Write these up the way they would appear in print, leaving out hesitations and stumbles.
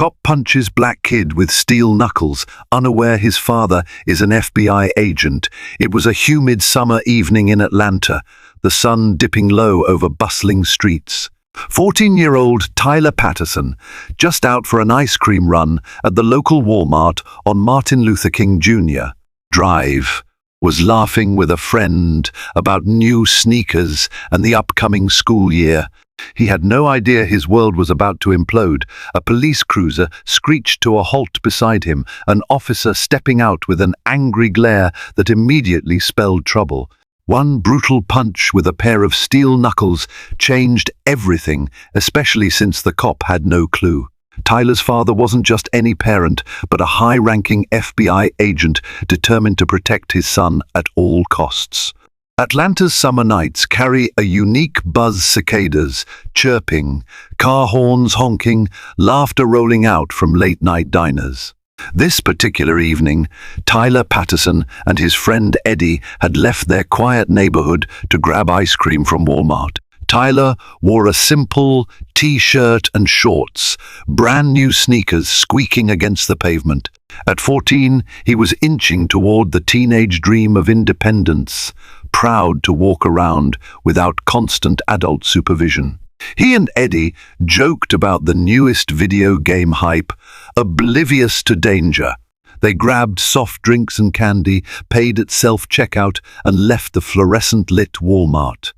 Cop punches black kid with steel knuckles, unaware his father is an FBI agent. It was a humid summer evening in Atlanta, the sun dipping low over bustling streets. 14-year-old Tyler Patterson, just out for an ice cream run at the local Walmart on Martin Luther King Jr. Drive, was laughing with a friend about new sneakers and the upcoming school year. He had no idea his world was about to implode. A police cruiser screeched to a halt beside him, an officer stepping out with an angry glare that immediately spelled trouble. One brutal punch with a pair of steel knuckles changed everything, especially since the cop had no clue. Tyler's father wasn't just any parent, but a high-ranking FBI agent determined to protect his son at all costs. Atlanta's summer nights carry a unique buzz: cicadas chirping, car horns honking, laughter rolling out from late-night diners. This particular evening, Tyler Patterson and his friend Eddie had left their quiet neighborhood to grab ice cream from Walmart. Tyler wore a simple t-shirt and shorts, brand new sneakers squeaking against the pavement. At 14, he was inching toward the teenage dream of independence, proud to walk around without constant adult supervision. He and Eddie joked about the newest video game hype, oblivious to danger. They grabbed soft drinks and candy, paid at self-checkout, and left the fluorescent-lit Walmart.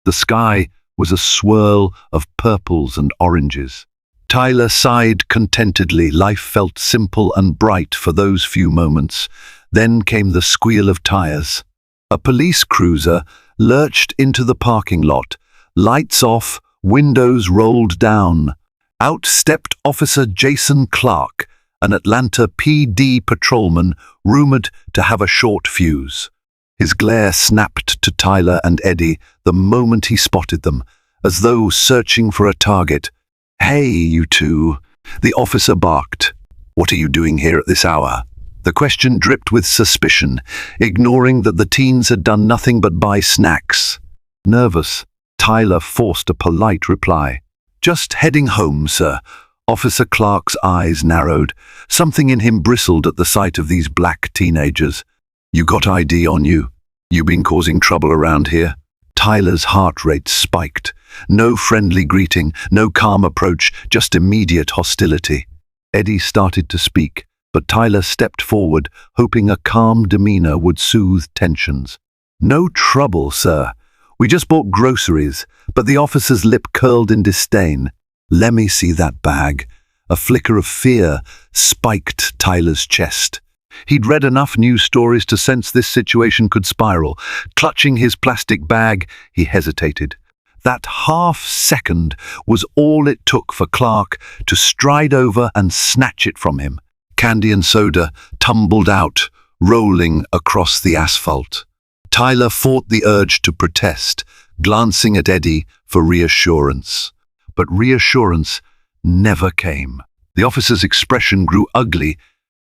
The sky was a swirl of purples and oranges. Tyler sighed contentedly. Life felt simple and bright for those few moments. Then came the squeal of tires. A police cruiser lurched into the parking lot. Lights off, windows rolled down. Out stepped Officer Jason Clark, an Atlanta PD patrolman rumored to have a short fuse. His glare snapped to Tyler and Eddie the moment he spotted them, as though searching for a target. "Hey, you two," the officer barked. "What are you doing here at this hour?" The question dripped with suspicion, ignoring that the teens had done nothing but buy snacks. Nervous, Tyler forced a polite reply. "Just heading home, sir." Officer Clark's eyes narrowed. Something in him bristled at the sight of these black teenagers. "You got ID on you? You been causing trouble around here?" Tyler's heart rate spiked. No friendly greeting, no calm approach, just immediate hostility. Eddie started to speak, but Tyler stepped forward, hoping a calm demeanor would soothe tensions. "No trouble, sir. We just bought groceries," but the officer's lip curled in disdain. "Let me see that bag." A flicker of fear spiked Tyler's chest. He'd read enough news stories to sense this situation could spiral. Clutching his plastic bag, he hesitated. That half-second was all it took for Clark to stride over and snatch it from him. Candy and soda tumbled out, rolling across the asphalt. Tyler fought the urge to protest, glancing at Eddie for reassurance. But reassurance never came. The officer's expression grew ugly,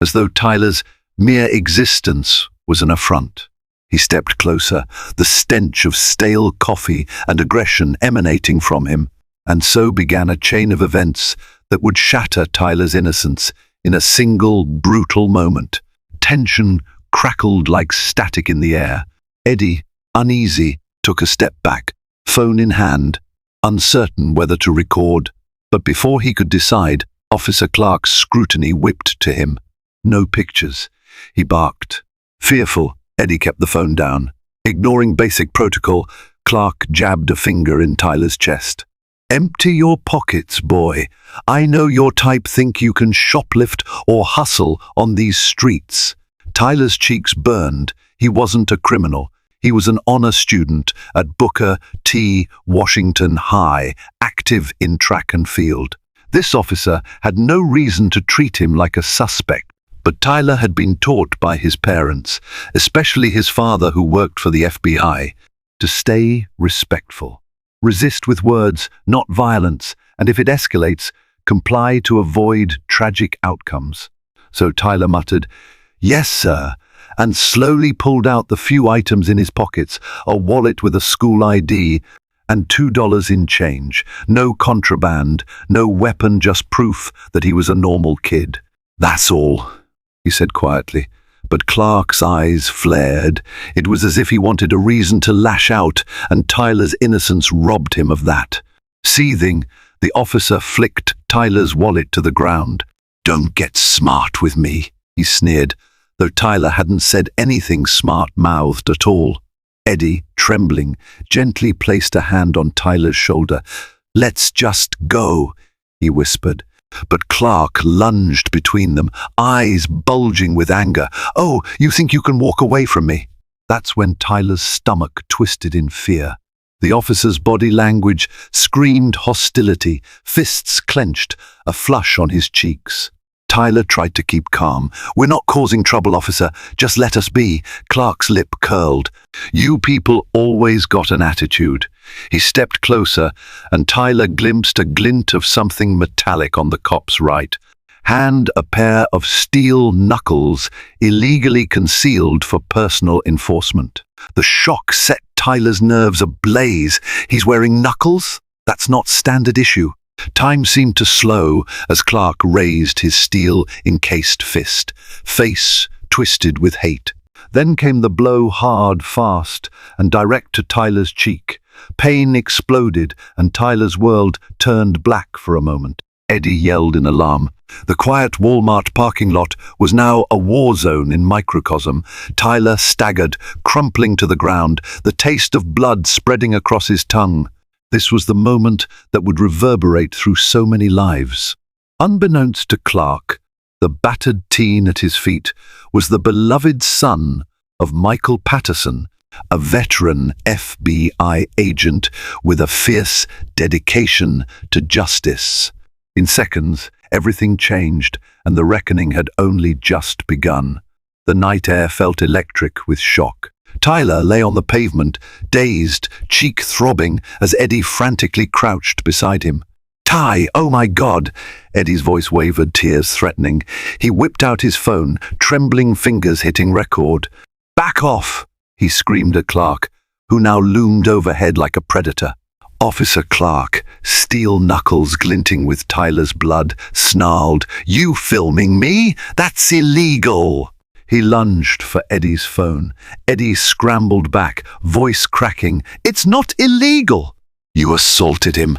as though Tyler's mere existence was an affront. He stepped closer, the stench of stale coffee and aggression emanating from him, and so began a chain of events that would shatter Tyler's innocence in a single brutal moment. Tension crackled like static in the air. Eddie, uneasy, took a step back, phone in hand, uncertain whether to record. But before he could decide, Officer Clark's scrutiny whipped to him. "No pictures," he barked. Fearful, Eddie kept the phone down. Ignoring basic protocol, Clark jabbed a finger in Tyler's chest. "Empty your pockets, boy. I know your type think you can shoplift or hustle on these streets." Tyler's cheeks burned. He wasn't a criminal. He was an honor student at Booker T. Washington High, active in track and field. This officer had no reason to treat him like a suspect. But Tyler had been taught by his parents, especially his father who worked for the FBI, to stay respectful. Resist with words, not violence, and if it escalates, comply to avoid tragic outcomes. So Tyler muttered, "Yes, sir," and slowly pulled out the few items in his pockets, a wallet with a school ID, And $2 in change. No contraband, no weapon, just proof that he was a normal kid. "That's all," he said quietly. But Clark's eyes flared. It was as if he wanted a reason to lash out, and Tyler's innocence robbed him of that. Seething, the officer flicked Tyler's wallet to the ground. "Don't get smart with me," he sneered, though Tyler hadn't said anything smart-mouthed at all. Eddie, trembling, gently placed a hand on Tyler's shoulder. "Let's just go," he whispered. But Clark lunged between them, eyes bulging with anger. "Oh, you think you can walk away from me?" That's when Tyler's stomach twisted in fear. The officer's body language screamed hostility, fists clenched, a flush on his cheeks. Tyler tried to keep calm. "We're not causing trouble, officer. Just let us be." Clark's lip curled. "You people always got an attitude." He stepped closer, and Tyler glimpsed a glint of something metallic on the cop's right hand, a pair of steel knuckles illegally concealed for personal enforcement. The shock set Tyler's nerves ablaze. He's wearing knuckles? That's not standard issue. Time seemed to slow as Clark raised his steel-encased fist, face twisted with hate. Then came the blow, hard, fast, and direct to Tyler's cheek. Pain exploded, and Tyler's world turned black for a moment. Eddie yelled in alarm. The quiet Walmart parking lot was now a war zone in microcosm. Tyler staggered, crumpling to the ground, the taste of blood spreading across his tongue. This was the moment that would reverberate through so many lives. Unbeknownst to Clark, the battered teen at his feet was the beloved son of Michael Patterson, a veteran FBI agent with a fierce dedication to justice. In seconds, everything changed, and the reckoning had only just begun. The night air felt electric with shock. Tyler lay on the pavement, dazed, cheek throbbing, as Eddie frantically crouched beside him. "Ty, oh my God!" Eddie's voice wavered, tears threatening. He whipped out his phone, trembling fingers hitting record. "Back off!" he screamed at Clark, who now loomed overhead like a predator. Officer Clark, steel knuckles glinting with Tyler's blood, snarled, "You filming me? That's illegal!" He lunged for Eddie's phone. Eddie scrambled back, voice cracking. "It's not illegal!" "You assaulted him."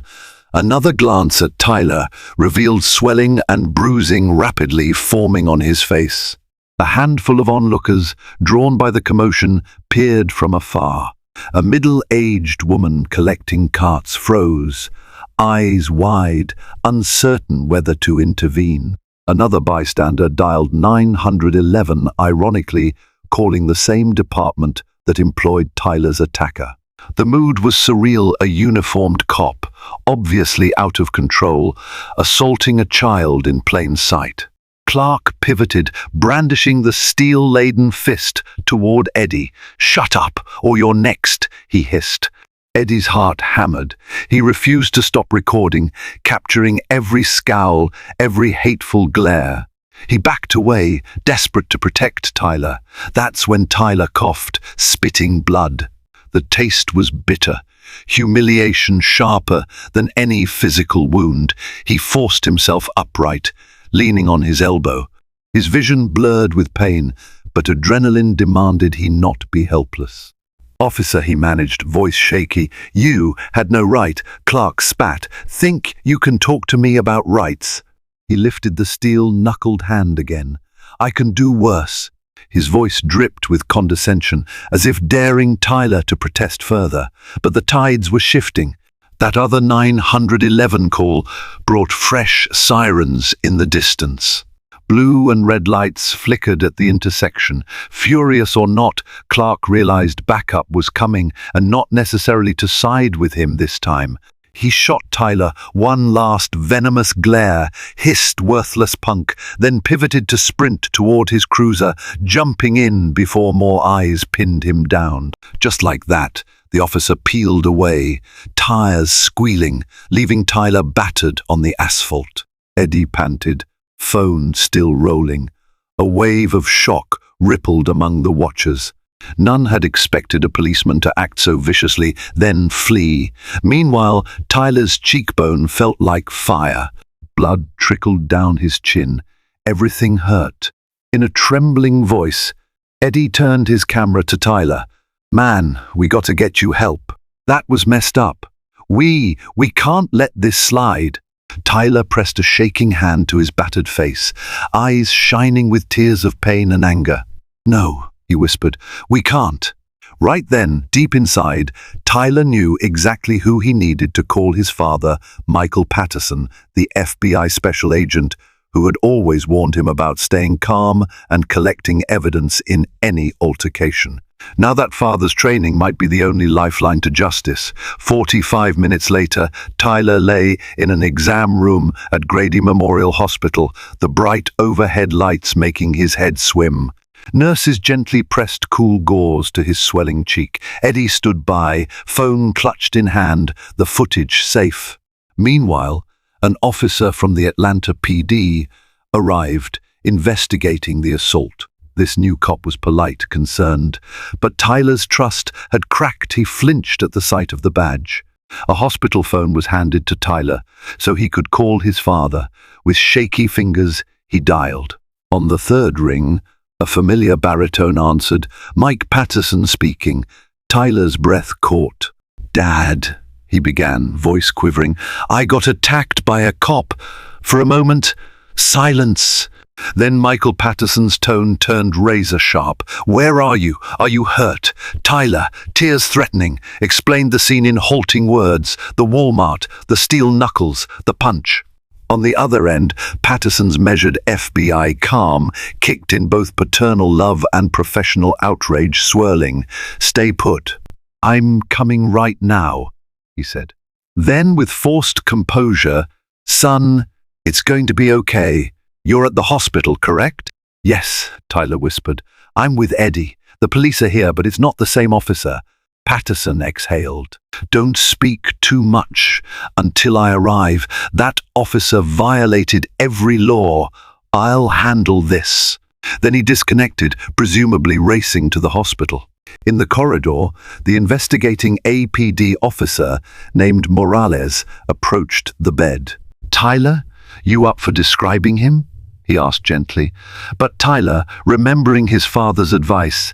Another glance at Tyler revealed swelling and bruising rapidly forming on his face. A handful of onlookers, drawn by the commotion, peered from afar. A middle-aged woman collecting carts froze, eyes wide, uncertain whether to intervene. Another bystander dialed 911, ironically calling the same department that employed Tyler's attacker. The mood was surreal, a uniformed cop, obviously out of control, assaulting a child in plain sight. Clark pivoted, brandishing the steel-laden fist toward Eddie. "Shut up, or you're next," he hissed. Eddie's heart hammered. He refused to stop recording, capturing every scowl, every hateful glare. He backed away, desperate to protect Tyler. That's when Tyler coughed, spitting blood. The taste was bitter, humiliation sharper than any physical wound. He forced himself upright, leaning on his elbow. His vision blurred with pain, but adrenaline demanded he not be helpless. "Officer," he managed, voice shaky, "you had no right." Clark spat. "Think you can talk to me about rights?" He lifted the steel-knuckled hand again. "I can do worse." His voice dripped with condescension, as if daring Tyler to protest further. But the tides were shifting. That other 911 call brought fresh sirens in the distance. Blue and red lights flickered at the intersection. Furious or not, Clark realized backup was coming, and not necessarily to side with him this time. He shot Tyler one last venomous glare, hissed "worthless punk," then pivoted to sprint toward his cruiser, jumping in before more eyes pinned him down. Just like that, the officer peeled away, tires squealing, leaving Tyler battered on the asphalt. Eddie panted, phone still rolling. A wave of shock rippled among the watchers. None had expected a policeman to act so viciously, then flee. Meanwhile, Tyler's cheekbone felt like fire. Blood trickled down his chin. Everything hurt. In a trembling voice, Eddie turned his camera to Tyler. "Man, we got to get you help. That was messed up. We can't let this slide." Tyler pressed a shaking hand to his battered face, eyes shining with tears of pain and anger. "No," he whispered, "we can't." Right then, deep inside, Tyler knew exactly who he needed to call his father, Michael Patterson, the FBI special agent who had always warned him about staying calm and collecting evidence in any altercation. Now that father's training might be the only lifeline to justice. 45 minutes later, Tyler lay in an exam room at Grady Memorial Hospital, the bright overhead lights making his head swim. Nurses gently pressed cool gauze to his swelling cheek. Eddie stood by, phone clutched in hand, the footage safe. Meanwhile, an officer from the Atlanta PD arrived, investigating the assault. This new cop was polite, concerned, but Tyler's trust had cracked. He flinched at the sight of the badge. A hospital phone was handed to Tyler, so he could call his father. With shaky fingers, he dialed. On the third ring, a familiar baritone answered. "Mike Patterson speaking." Tyler's breath caught. "Dad," he began, voice quivering, "I got attacked by a cop." For a moment, silence. Then Michael Patterson's tone turned razor-sharp. "Where are you? Are you hurt?" Tyler, tears threatening, explained the scene in halting words. The Walmart, the steel knuckles, the punch. On the other end, Patterson's measured FBI calm kicked in both paternal love and professional outrage swirling. "Stay put. I'm coming right now," he said. Then, with forced composure, "Son, it's going to be okay. You're at the hospital, correct?" "Yes," Tyler whispered. "I'm with Eddie. The police are here, but it's not the same officer." Patterson exhaled. "Don't speak too much until I arrive. That officer violated every law. I'll handle this." Then he disconnected, presumably racing to the hospital. In the corridor, the investigating APD officer named Morales approached the bed. "Tyler, you up for describing him?" he asked gently. But Tyler, remembering his father's advice,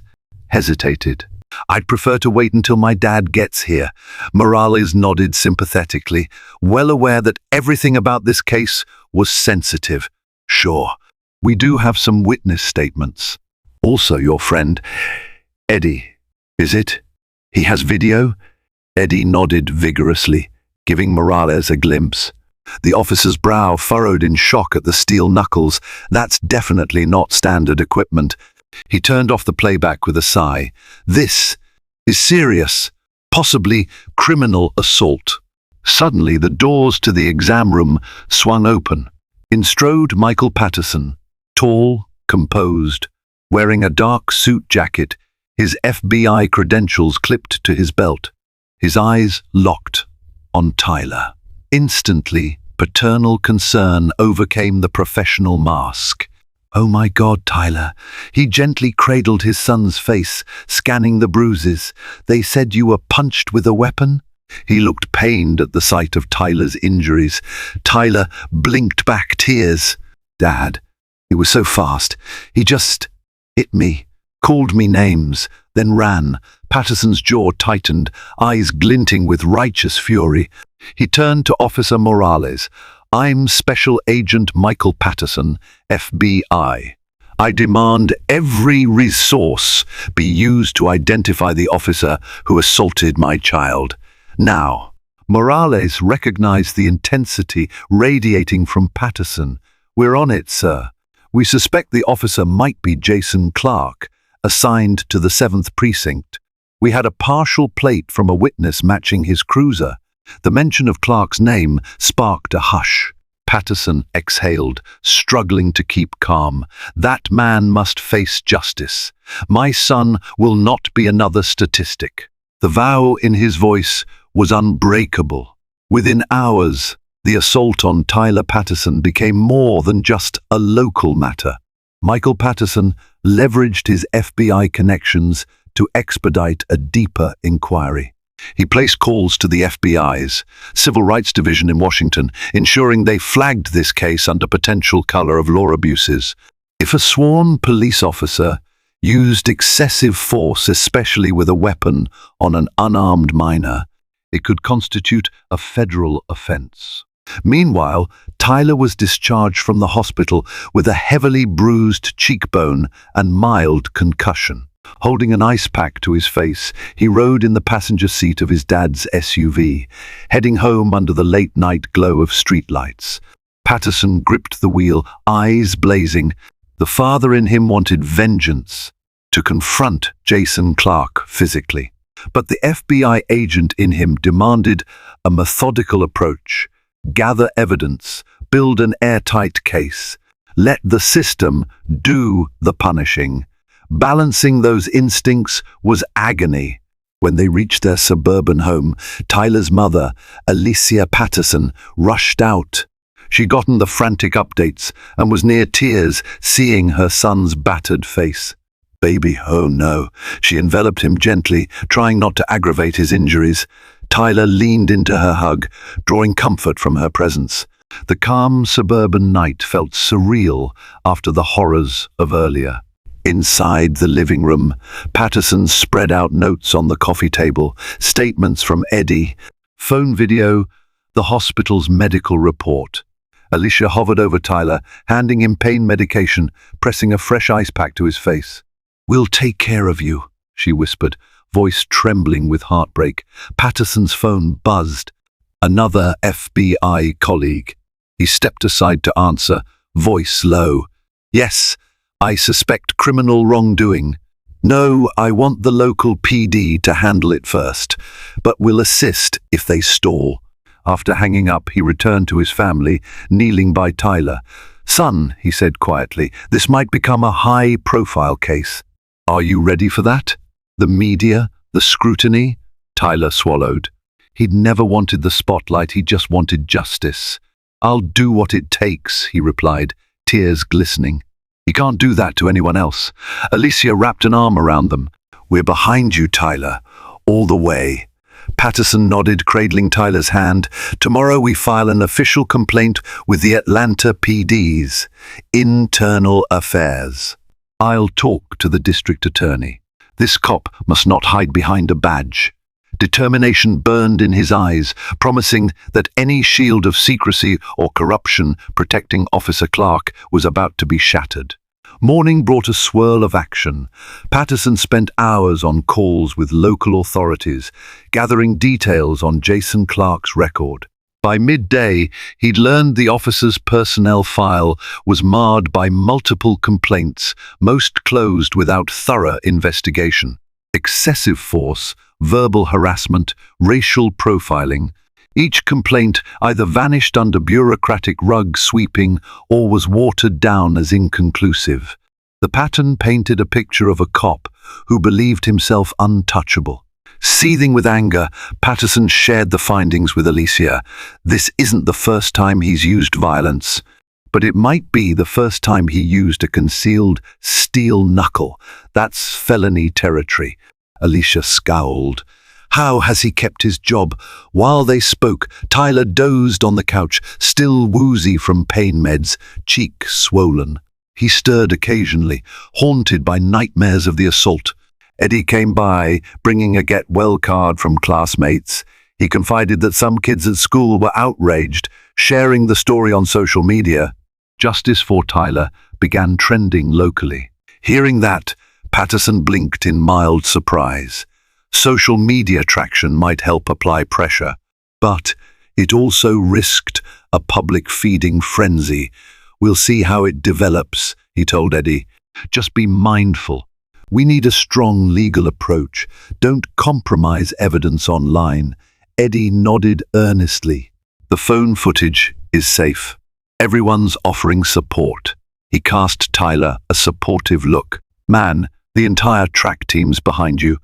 hesitated. "I'd prefer to wait until my dad gets here." Morales nodded sympathetically, well aware that everything about this case was sensitive. "Sure, we do have some witness statements. Also your friend, Eddie, is it? He has video?" Eddie nodded vigorously, giving Morales a glimpse. The officer's brow furrowed in shock at the steel knuckles. "That's definitely not standard equipment." He turned off the playback with a sigh. "This is serious, possibly criminal assault." Suddenly, the doors to the exam room swung open. In strode Michael Patterson, tall, composed, wearing a dark suit jacket, his FBI credentials clipped to his belt. His eyes locked on Tyler. Instantly, paternal concern overcame the professional mask. "Oh my God, Tyler." He gently cradled his son's face, scanning the bruises. "They said you were punched with a weapon?" He looked pained at the sight of Tyler's injuries. Tyler blinked back tears. "Dad, it was so fast. He just hit me, called me names, then ran." Patterson's jaw tightened, eyes glinting with righteous fury. He turned to Officer Morales. "I'm Special Agent Michael Patterson, FBI. I demand every resource be used to identify the officer who assaulted my child. Now." Morales recognized the intensity radiating from Patterson. "We're on it, sir. We suspect the officer might be Jason Clark, assigned to the 7th Precinct. We had a partial plate from a witness matching his cruiser. The mention of Clark's name sparked a hush." Patterson exhaled, struggling to keep calm. "That man must face justice. My son will not be another statistic." The vow in his voice was unbreakable. Within hours, the assault on Tyler Patterson became more than just a local matter. Michael Patterson leveraged his FBI connections to expedite a deeper inquiry. He placed calls to the FBI's Civil Rights Division in Washington, ensuring they flagged this case under potential color of law abuses. If a sworn police officer used excessive force, especially with a weapon, on an unarmed minor, it could constitute a federal offense. Meanwhile, Tyler was discharged from the hospital with a heavily bruised cheekbone and mild concussion. Holding an ice pack to his face, he rode in the passenger seat of his dad's SUV, heading home under the late-night glow of streetlights. Patterson gripped the wheel, eyes blazing. The father in him wanted vengeance, to confront Jason Clark physically. But the FBI agent in him demanded a methodical approach. Gather evidence, build an airtight case. Let the system do the punishing. Balancing those instincts was agony. When they reached their suburban home, Tyler's mother, Alicia Patterson, rushed out. She'd gotten the frantic updates and was near tears seeing her son's battered face. "Baby, oh no." She enveloped him gently, trying not to aggravate his injuries. Tyler leaned into her hug, drawing comfort from her presence. The calm suburban night felt surreal after the horrors of earlier. Inside the living room, Patterson spread out notes on the coffee table, statements from Eddie, phone video, the hospital's medical report. Alicia hovered over Tyler, handing him pain medication, pressing a fresh ice pack to his face. "We'll take care of you," she whispered, voice trembling with heartbreak. Patterson's phone buzzed. Another FBI colleague. He stepped aside to answer, voice low. "Yes, I suspect criminal wrongdoing. No, I want the local PD to handle it first, but will assist if they stall." After hanging up, he returned to his family, kneeling by Tyler. "Son," he said quietly, "this might become a high-profile case. Are you ready for that? The media, the scrutiny?" Tyler swallowed. He'd never wanted the spotlight, he just wanted justice. "I'll do what it takes," he replied, tears glistening. "You can't do that to anyone else." Alicia wrapped an arm around them. "We're behind you, Tyler, all the way." Patterson nodded, cradling Tyler's hand. "Tomorrow we file an official complaint with the Atlanta PD's Internal Affairs. I'll talk to the district attorney. This cop must not hide behind a badge." Determination burned in his eyes, promising that any shield of secrecy or corruption protecting Officer Clark was about to be shattered. Morning brought a swirl of action. Patterson spent hours on calls with local authorities, gathering details on Jason Clark's record. By midday, he'd learned the officer's personnel file was marred by multiple complaints, most closed without thorough investigation. Excessive force, verbal harassment, racial profiling. Each complaint either vanished under bureaucratic rug sweeping or was watered down as inconclusive. The pattern painted a picture of a cop who believed himself untouchable. Seething with anger, Patterson shared the findings with Alicia. This isn't the first time he's used violence, but it might be the first time he used a concealed steel knuckle. That's felony territory. Alicia scowled. How has he kept his job? While they spoke, Tyler dozed on the couch, still woozy from pain meds, cheek swollen. He stirred occasionally, haunted by nightmares of the assault. Eddie came by, bringing a get-well card from classmates. He confided that some kids at school were outraged, sharing the story on social media. Justice for Tyler began trending locally. Hearing that, Patterson blinked in mild surprise. Social media traction might help apply pressure, but it also risked a public feeding frenzy. "We'll see how it develops," he told Eddie. "Just be mindful. We need a strong legal approach. Don't compromise evidence online." Eddie nodded earnestly. "The phone footage is safe. Everyone's offering support." He cast Tyler a supportive look. "Man, the entire track team's behind you.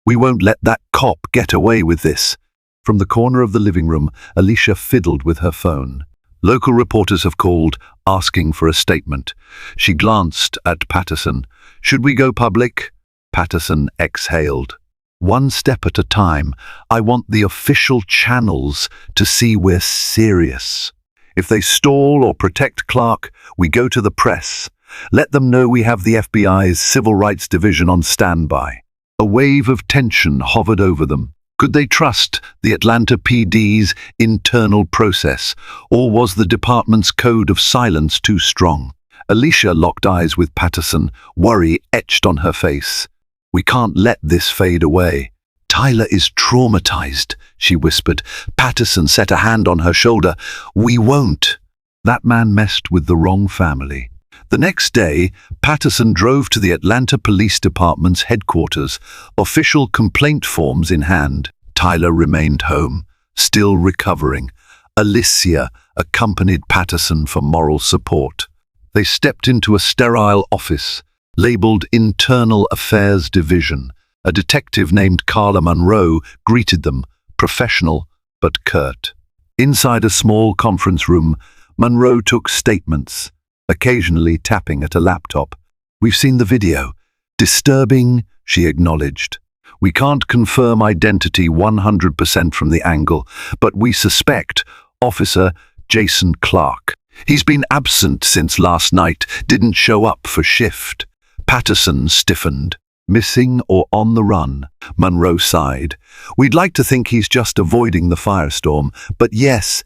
We won't let that cop get away with this." From the corner of the living room, Alicia fiddled with her phone. Local reporters have called, asking for a statement. She glanced at Patterson. "Should we go public?" Patterson exhaled. One step at a time. I want the official channels to see we're serious. If they stall or protect Clark, we go to the press. Let them know we have the FBI's Civil Rights Division on standby. A wave of tension hovered over them. Could they trust the Atlanta PD's internal process, or was the department's code of silence too strong? Alicia locked eyes with Patterson, worry etched on her face. We can't let this fade away. Tyler is traumatized, she whispered. Patterson set a hand on her shoulder. We won't. That man messed with the wrong family. The next day, Patterson drove to the Atlanta Police Department's headquarters, official complaint forms in hand. Tyler remained home, still recovering. Alicia accompanied Patterson for moral support. They stepped into a sterile office, labeled Internal Affairs Division. A detective named Carla Monroe greeted them, professional but curt. Inside a small conference room, Monroe took statements, occasionally tapping at a laptop. We've seen the video. Disturbing, she acknowledged. We can't confirm identity 100% from the angle, but we suspect Officer Jason Clark. He's been absent since last night, didn't show up for shift. Patterson stiffened. Missing or on the run? Monroe sighed. We'd like to think he's just avoiding the firestorm, but yes,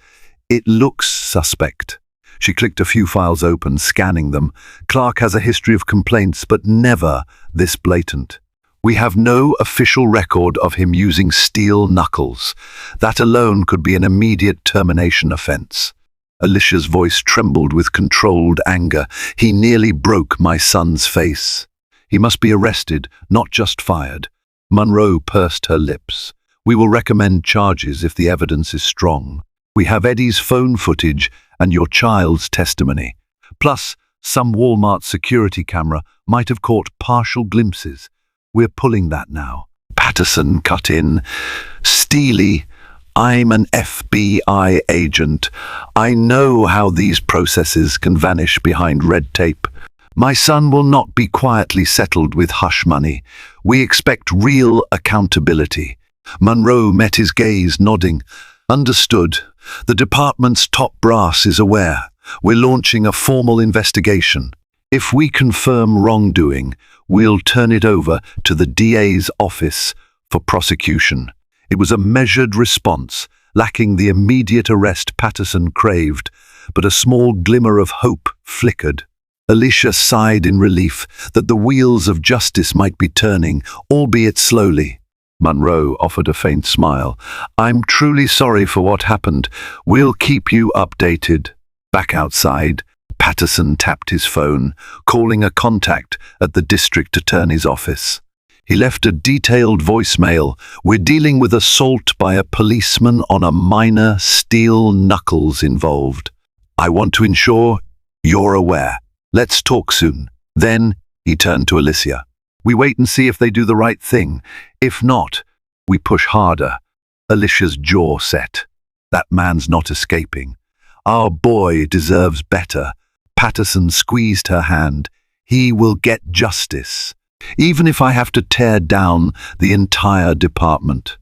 it looks suspect. She clicked a few files open, scanning them. Clark has a history of complaints, but never this blatant. We have no official record of him using steel knuckles. That alone could be an immediate termination offense. Alicia's voice trembled with controlled anger. He nearly broke my son's face. He must be arrested, not just fired. Monroe pursed her lips. We will recommend charges if the evidence is strong. We have Eddie's phone footage and your child's testimony. Plus, some Walmart security camera might have caught partial glimpses. We're pulling that now. Patterson cut in. Steely, I'm an FBI agent. I know how these processes can vanish behind red tape. My son will not be quietly settled with hush money. We expect real accountability. Monroe met his gaze, nodding. Understood. The department's top brass is aware. We're launching a formal investigation. If we confirm wrongdoing, we'll turn it over to the DA's office for prosecution. It was a measured response, lacking the immediate arrest Patterson craved, but a small glimmer of hope flickered. Alicia sighed in relief that the wheels of justice might be turning, albeit slowly. Monroe offered a faint smile. I'm truly sorry for what happened. We'll keep you updated. Back outside, Patterson tapped his phone, calling a contact at the district attorney's office. He left a detailed voicemail. We're dealing with assault by a policeman on a minor, steel knuckles involved. I want to ensure you're aware. Let's talk soon. Then he turned to Alicia. We wait and see if they do the right thing. If not, we push harder. Alicia's jaw set. That man's not escaping. Our boy deserves better. Patterson squeezed her hand. He will get justice, even if I have to tear down the entire department.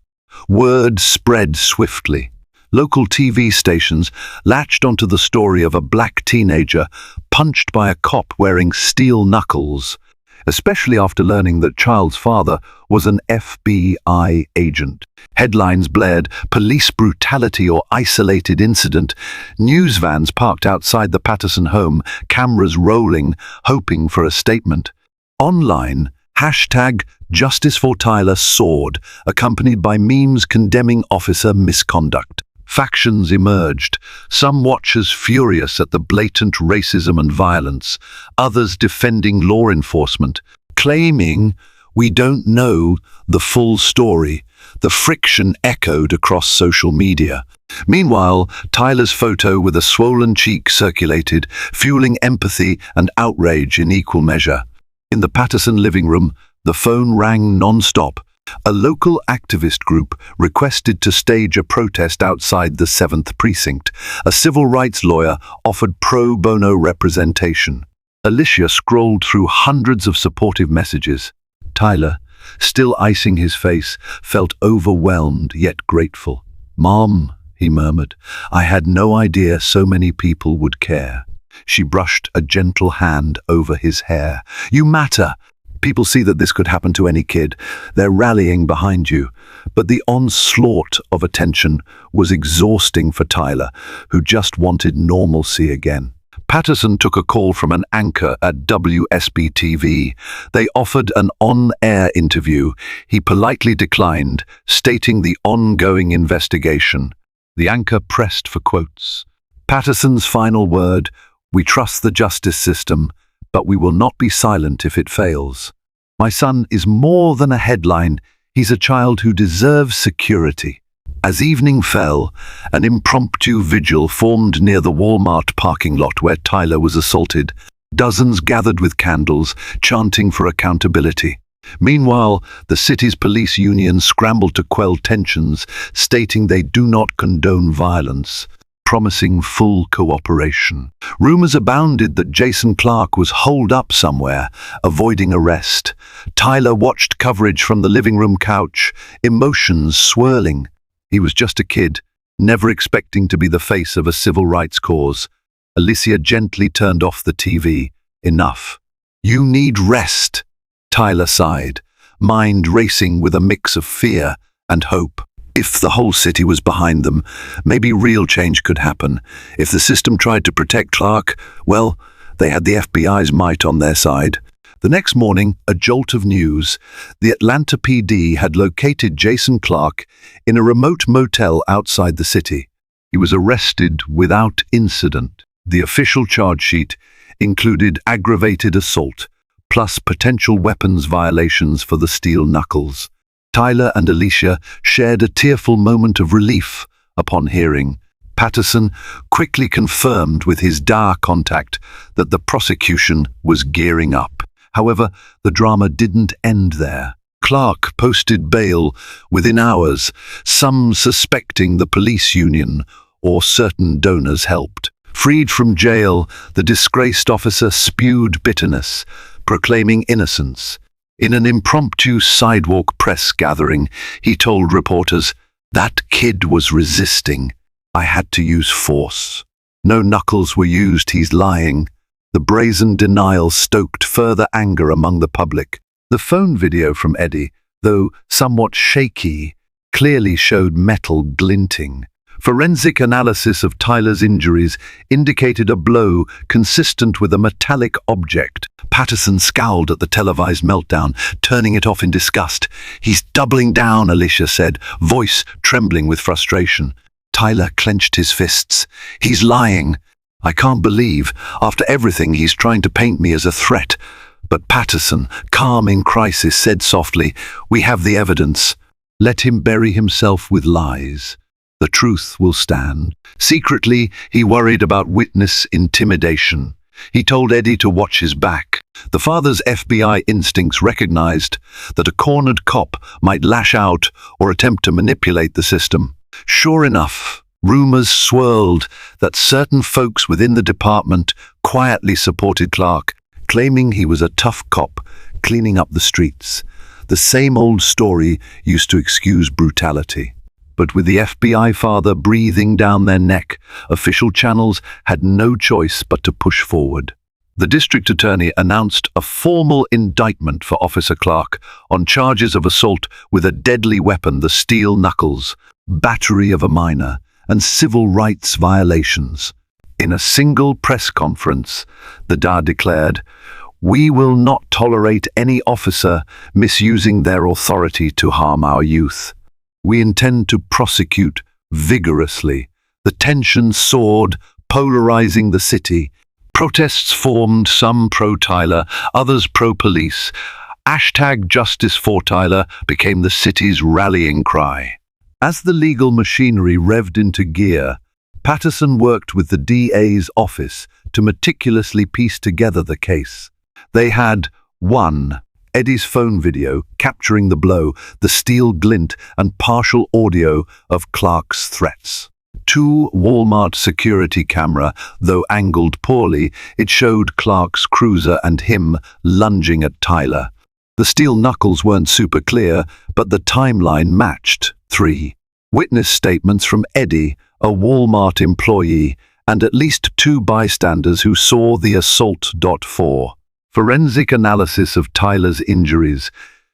Word spread swiftly. Local TV stations latched onto the story of a black teenager punched by a cop wearing steel knuckles, especially after learning that child's father was an FBI agent. Headlines blared, police brutality or isolated incident. News vans parked outside the Patterson home, cameras rolling, hoping for a statement. Online, hashtag Justice for Tyler soared, accompanied by memes condemning officer misconduct. Factions emerged, some watchers furious at the blatant racism and violence, others defending law enforcement, claiming we don't know the full story. The friction echoed across social media. Meanwhile, Tyler's photo with a swollen cheek circulated, fueling empathy and outrage in equal measure. In the Patterson living room, the phone rang non-stop. A local activist group requested to stage a protest outside the 7th Precinct. A civil rights lawyer offered pro bono representation. Alicia scrolled through hundreds of supportive messages. Tyler, still icing his face, felt overwhelmed yet grateful. "Mom," he murmured, "I had no idea so many people would care." She brushed a gentle hand over his hair. "You matter. People see that this could happen to any kid. They're rallying behind you." But the onslaught of attention was exhausting for Tyler, who just wanted normalcy again. Patterson took a call from an anchor at WSB-TV. They offered an on-air interview. He politely declined, stating the ongoing investigation. The anchor pressed for quotes. Patterson's final word: "We trust the justice system, but we will not be silent if it fails. My son is more than a headline. He's a child who deserves security." As evening fell, an impromptu vigil formed near the Walmart parking lot where Tyler was assaulted. Dozens gathered with candles, chanting for accountability. Meanwhile, the city's police union scrambled to quell tensions, stating they do not condone violence, promising full cooperation. Rumors abounded that Jason Clark was holed up somewhere, avoiding arrest. Tyler watched coverage from the living room couch, emotions swirling. He was just a kid, never expecting to be the face of a civil rights cause. Alicia gently turned off the TV. "Enough. You need rest," Tyler sighed, mind racing with a mix of fear and hope. If the whole city was behind them, maybe real change could happen. If the system tried to protect Clark, well, they had the FBI's might on their side. The next morning, a jolt of news. The Atlanta PD had located Jason Clark in a remote motel outside the city. He was arrested without incident. The official charge sheet included aggravated assault, plus potential weapons violations for the steel knuckles. Tyler and Alicia shared a tearful moment of relief upon hearing. Patterson quickly confirmed with his DA contact that the prosecution was gearing up. However, the drama didn't end there. Clark posted bail within hours, some suspecting the police union or certain donors helped. Freed from jail, the disgraced officer spewed bitterness, proclaiming innocence. In an impromptu sidewalk press gathering, he told reporters, "That kid was resisting. I had to use force. No knuckles were used, he's lying." The brazen denial stoked further anger among the public. The phone video from Eddie, though somewhat shaky, clearly showed metal glinting. Forensic analysis of Tyler's injuries indicated a blow consistent with a metallic object. Patterson scowled at the televised meltdown, turning it off in disgust. "He's doubling down," Alicia said, voice trembling with frustration. Tyler clenched his fists. "He's lying. I can't believe, after everything, he's trying to paint me as a threat." But Patterson, calm in crisis, said softly, "We have the evidence. Let him bury himself with lies. The truth will stand." Secretly, he worried about witness intimidation. He told Eddie to watch his back. The father's FBI instincts recognized that a cornered cop might lash out or attempt to manipulate the system. Sure enough, rumors swirled that certain folks within the department quietly supported Clark, claiming he was a tough cop cleaning up the streets. The same old story used to excuse brutality. But with the FBI father breathing down their neck, official channels had no choice but to push forward. The district attorney announced a formal indictment for Officer Clark on charges of assault with a deadly weapon, the steel knuckles, battery of a minor, and civil rights violations. In a single press conference, the DA declared, "We will not tolerate any officer misusing their authority to harm our youth. We intend to prosecute vigorously." The tension soared, polarizing the city. Protests formed, some pro-Tyler, others pro-police. #JusticeForTyler became the city's rallying cry. As the legal machinery revved into gear, Patterson worked with the DA's office to meticulously piece together the case. They had 1. Eddie's phone video capturing the blow, the steel glint and partial audio of Clark's threats. 2. Walmart security camera, though angled poorly, it showed Clark's cruiser and him lunging at Tyler. The steel knuckles weren't super clear, but the timeline matched. 3. Witness statements from Eddie, a Walmart employee, and at least 2 bystanders who saw the assault. 4. Forensic analysis of Tyler's injuries,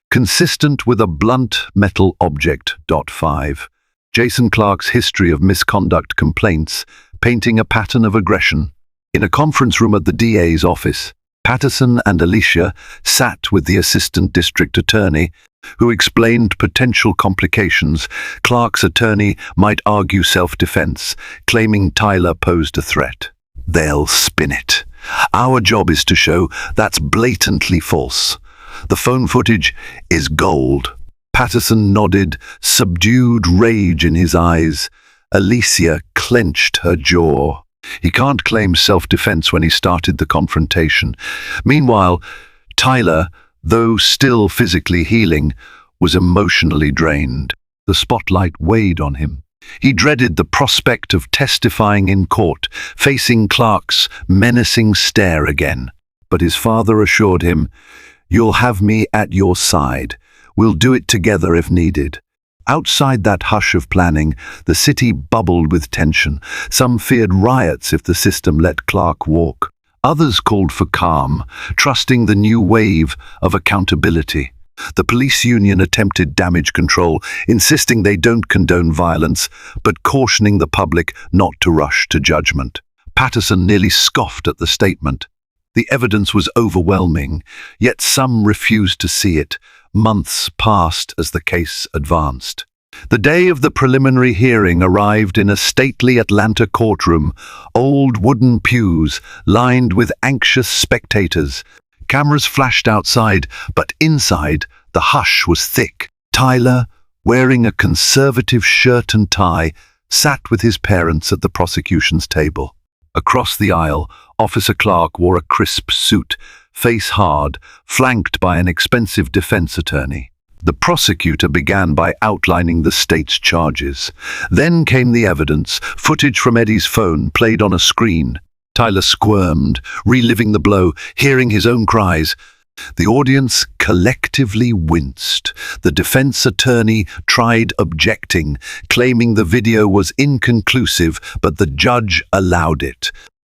consistent with a blunt metal object. 5. Jason Clark's history of misconduct complaints, painting a pattern of aggression. In a conference room at the DA's office, Patterson and Alicia sat with the assistant district attorney, who explained potential complications. Clark's attorney might argue self-defense, claiming Tyler posed a threat. They'll spin it. Our job is to show that's blatantly false. The phone footage is gold. Patterson nodded, subdued rage in his eyes. Alicia clenched her jaw. He can't claim self-defense when he started the confrontation. Meanwhile, Tyler, though still physically healing, was emotionally drained. The spotlight weighed on him. He dreaded the prospect of testifying in court, facing Clark's menacing stare again. But his father assured him, "You'll have me at your side. We'll do it together if needed." Outside that hush of planning, the city bubbled with tension. Some feared riots if the system let Clark walk. Others called for calm, trusting the new wave of accountability. The police union attempted damage control, insisting they don't condone violence, but cautioning the public not to rush to judgment. Patterson nearly scoffed at the statement. The evidence was overwhelming, yet some refused to see it. Months passed as the case advanced. The day of the preliminary hearing arrived in a stately Atlanta courtroom, old wooden pews lined with anxious spectators. Cameras flashed outside, but inside, the hush was thick. Tyler, wearing a conservative shirt and tie, sat with his parents at the prosecution's table. Across the aisle, Officer Clark wore a crisp suit, face hard, flanked by an expensive defense attorney. The prosecutor began by outlining the state's charges. Then came the evidence, footage from Eddie's phone played on a screen. Tyler squirmed, reliving the blow, hearing his own cries. The audience collectively winced. The defense attorney tried objecting, claiming the video was inconclusive, but the judge allowed it.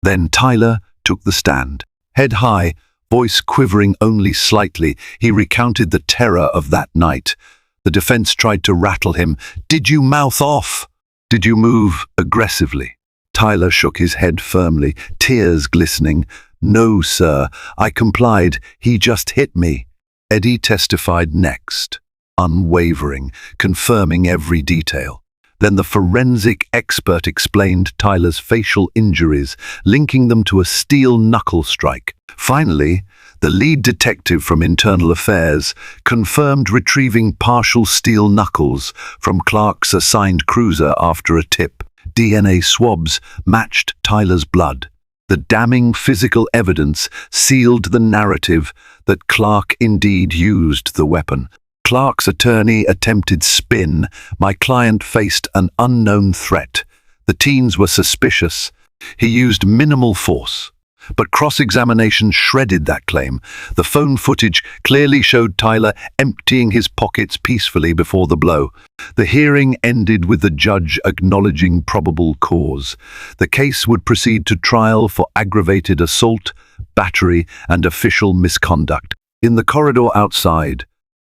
Then Tyler took the stand. Head high, voice quivering only slightly, he recounted the terror of that night. The defense tried to rattle him. "Did you mouth off? Did you move aggressively?" Tyler shook his head firmly, tears glistening. "No, sir, I complied. He just hit me." Eddie testified next, unwavering, confirming every detail. Then the forensic expert explained Tyler's facial injuries, linking them to a steel knuckle strike. Finally, the lead detective from Internal Affairs confirmed retrieving partial steel knuckles from Clark's assigned cruiser after a tip. DNA swabs matched Tyler's blood. The damning physical evidence sealed the narrative that Clark indeed used the weapon. Clark's attorney attempted spin. "My client faced an unknown threat. The teens were suspicious. He used minimal force." But cross-examination shredded that claim. The phone footage clearly showed Tyler emptying his pockets peacefully before the blow. The hearing ended with the judge acknowledging probable cause. The case would proceed to trial for aggravated assault, battery, and official misconduct. In the corridor outside,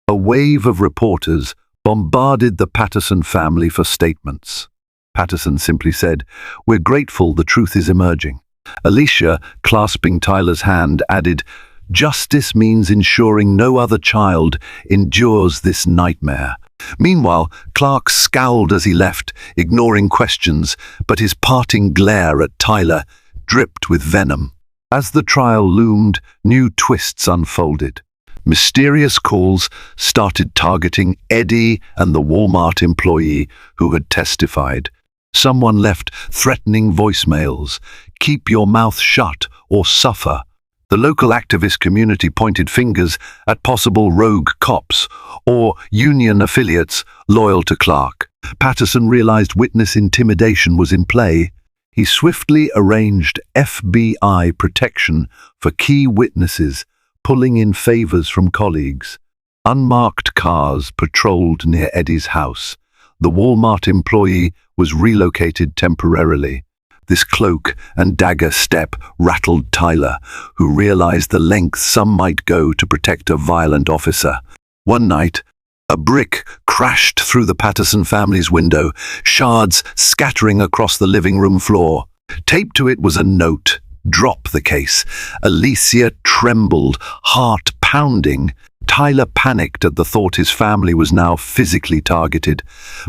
a wave of reporters bombarded the Patterson family for statements. Patterson simply said, "We're grateful the truth is emerging." Alicia, clasping Tyler's hand, added, "Justice means ensuring no other child endures this nightmare." Meanwhile, Clark scowled as he left, ignoring questions, but his parting glare at Tyler dripped with venom. As the trial loomed, new twists unfolded. Mysterious calls started targeting Eddie and the Walmart employee who had testified. Someone left threatening voicemails, "Keep your mouth shut or suffer." The local activist community pointed fingers at possible rogue cops or union affiliates loyal to Clark. Patterson realized witness intimidation was in play. He swiftly arranged FBI protection for key witnesses, pulling in favors from colleagues. Unmarked cars patrolled near Eddie's house. The Walmart employee was relocated temporarily. This cloak and dagger step rattled Tyler, who realized the lengths some might go to protect a violent officer. One night, a brick crashed through the Patterson family's window, shards scattering across the living room floor. Taped to it was a note, "Drop the case." Alicia trembled, heart pounding. Tyler panicked at the thought his family was now physically targeted,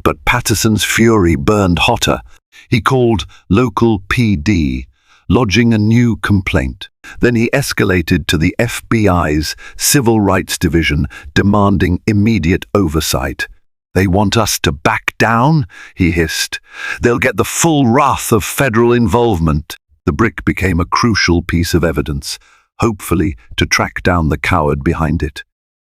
but Patterson's fury burned hotter. He called local PD, lodging a new complaint. Then he escalated to the FBI's Civil Rights Division, demanding immediate oversight. "They want us to back down?" he hissed. "They'll get the full wrath of federal involvement." The brick became a crucial piece of evidence, hopefully to track down the coward behind it.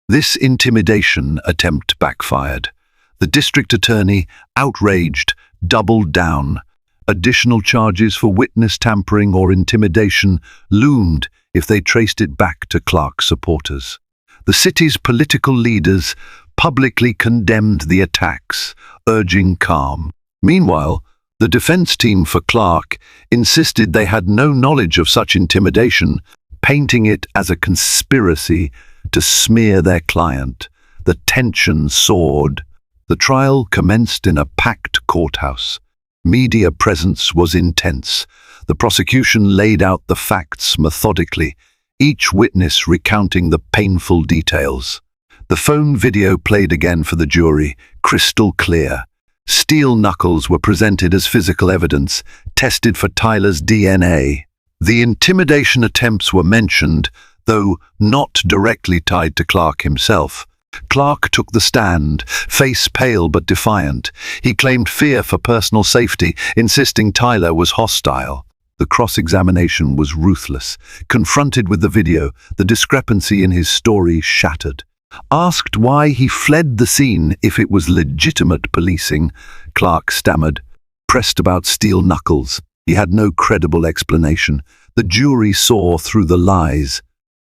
This intimidation attempt backfired. The district attorney, outraged, doubled down. Additional charges for witness tampering or intimidation loomed if they traced it back to Clark's supporters. The city's political leaders publicly condemned the attacks, urging calm. Meanwhile, the defense team for Clark insisted they had no knowledge of such intimidation, painting it as a conspiracy to smear their client. The tension soared. The trial commenced in a packed courthouse. Media presence was intense. The prosecution laid out the facts methodically, each witness recounting the painful details. The phone video played again for the jury, crystal clear. Steel knuckles were presented as physical evidence, tested for Tyler's DNA. The intimidation attempts were mentioned, though not directly tied to Clark himself. Clark took the stand, face pale but defiant. He claimed fear for personal safety, insisting Tyler was hostile. The cross-examination was ruthless. Confronted with the video, the discrepancy in his story shattered. Asked why he fled the scene if it was legitimate policing, Clark stammered. Pressed about steel knuckles, he had no credible explanation. The jury saw through the lies.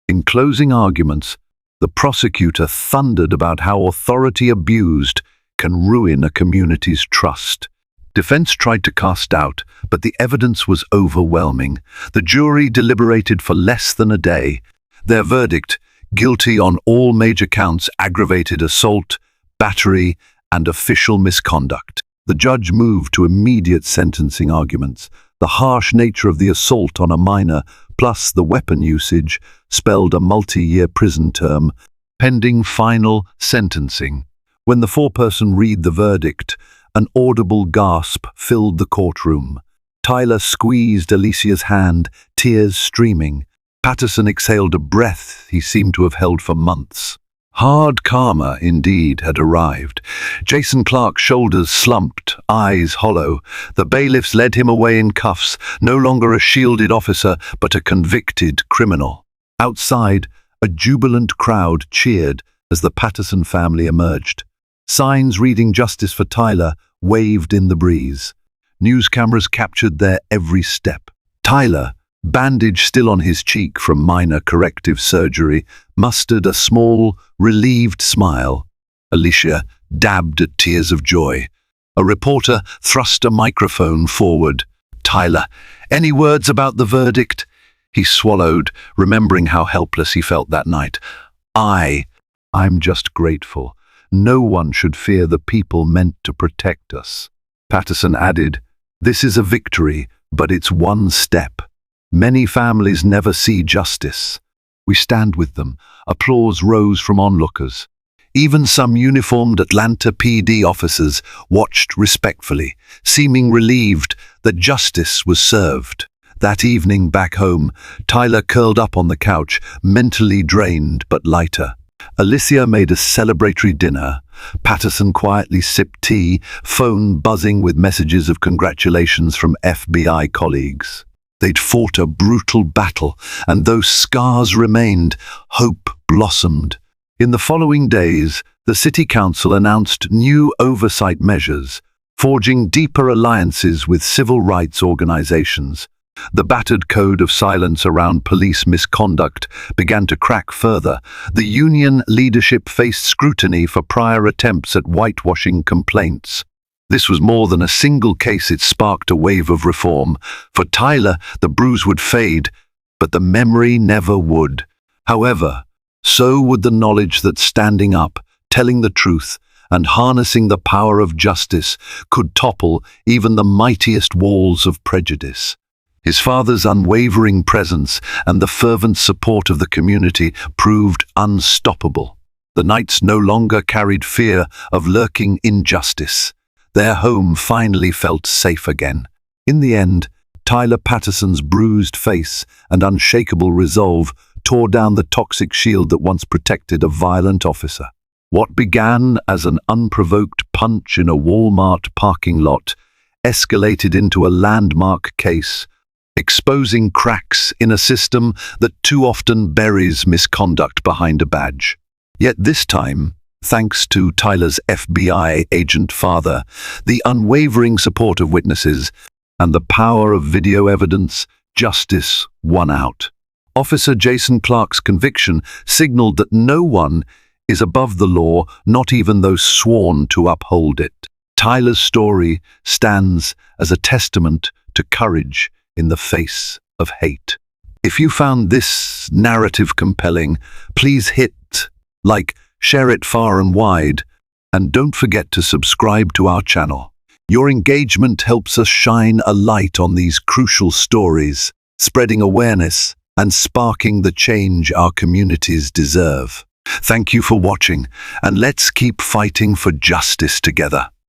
In closing arguments, the prosecutor thundered about how authority abused can ruin a community's trust. Defense tried to cast doubt, but the evidence was overwhelming. The jury deliberated for less than a day. Their verdict, guilty on all major counts, aggravated assault, battery, and official misconduct. The judge moved to immediate sentencing arguments. The harsh nature of the assault on a minor, plus the weapon usage, spelled a multi-year prison term, pending final sentencing. When the foreperson read the verdict, an audible gasp filled the courtroom. Tyler squeezed Alicia's hand, tears streaming. Patterson exhaled a breath he seemed to have held for months. Hard karma, indeed, had arrived. Jason Clark's shoulders slumped, eyes hollow. The bailiffs led him away in cuffs, no longer a shielded officer, but a convicted criminal. Outside, a jubilant crowd cheered as the Patterson family emerged. Signs reading "Justice for Tyler" waved in the breeze. News cameras captured their every step. Tyler, bandage still on his cheek from minor corrective surgery, mustered a small, relieved smile. Alicia dabbed at tears of joy. A reporter thrust a microphone forward. "Tyler, any words about the verdict?" He swallowed, remembering how helpless he felt that night. I'm just grateful. No one should fear the people meant to protect us." Patterson added, "This is a victory, but it's one step. Many families never see justice. We stand with them." Applause rose from onlookers. Even some uniformed Atlanta PD officers watched respectfully, seeming relieved that justice was served. That evening back home, Tyler curled up on the couch, mentally drained but lighter. Alicia made a celebratory dinner. Patterson quietly sipped tea, phone buzzing with messages of congratulations from FBI colleagues. They'd fought a brutal battle, and though scars remained, hope blossomed. In the following days, the City Council announced new oversight measures, forging deeper alliances with civil rights organizations. The battered code of silence around police misconduct began to crack further. The union leadership faced scrutiny for prior attempts at whitewashing complaints. This was more than a single case, it sparked a wave of reform. For Tyler, the bruise would fade, but the memory never would. However, so would the knowledge that standing up, telling the truth, and harnessing the power of justice could topple even the mightiest walls of prejudice. His father's unwavering presence and the fervent support of the community proved unstoppable. The Knights no longer carried fear of lurking injustice. Their home finally felt safe again. In the end, Tyler Patterson's bruised face and unshakable resolve tore down the toxic shield that once protected a violent officer. What began as an unprovoked punch in a Walmart parking lot escalated into a landmark case, exposing cracks in a system that too often buries misconduct behind a badge. Yet this time, thanks to Tyler's FBI agent father, the unwavering support of witnesses, and the power of video evidence, justice won out. Officer Jason Clark's conviction signaled that no one is above the law, not even those sworn to uphold it. Tyler's story stands as a testament to courage in the face of hate. If you found this narrative compelling, please hit like, share it far and wide, and don't forget to subscribe to our channel. Your engagement helps us shine a light on these crucial stories, spreading awareness and sparking the change our communities deserve. Thank you for watching, and let's keep fighting for justice together.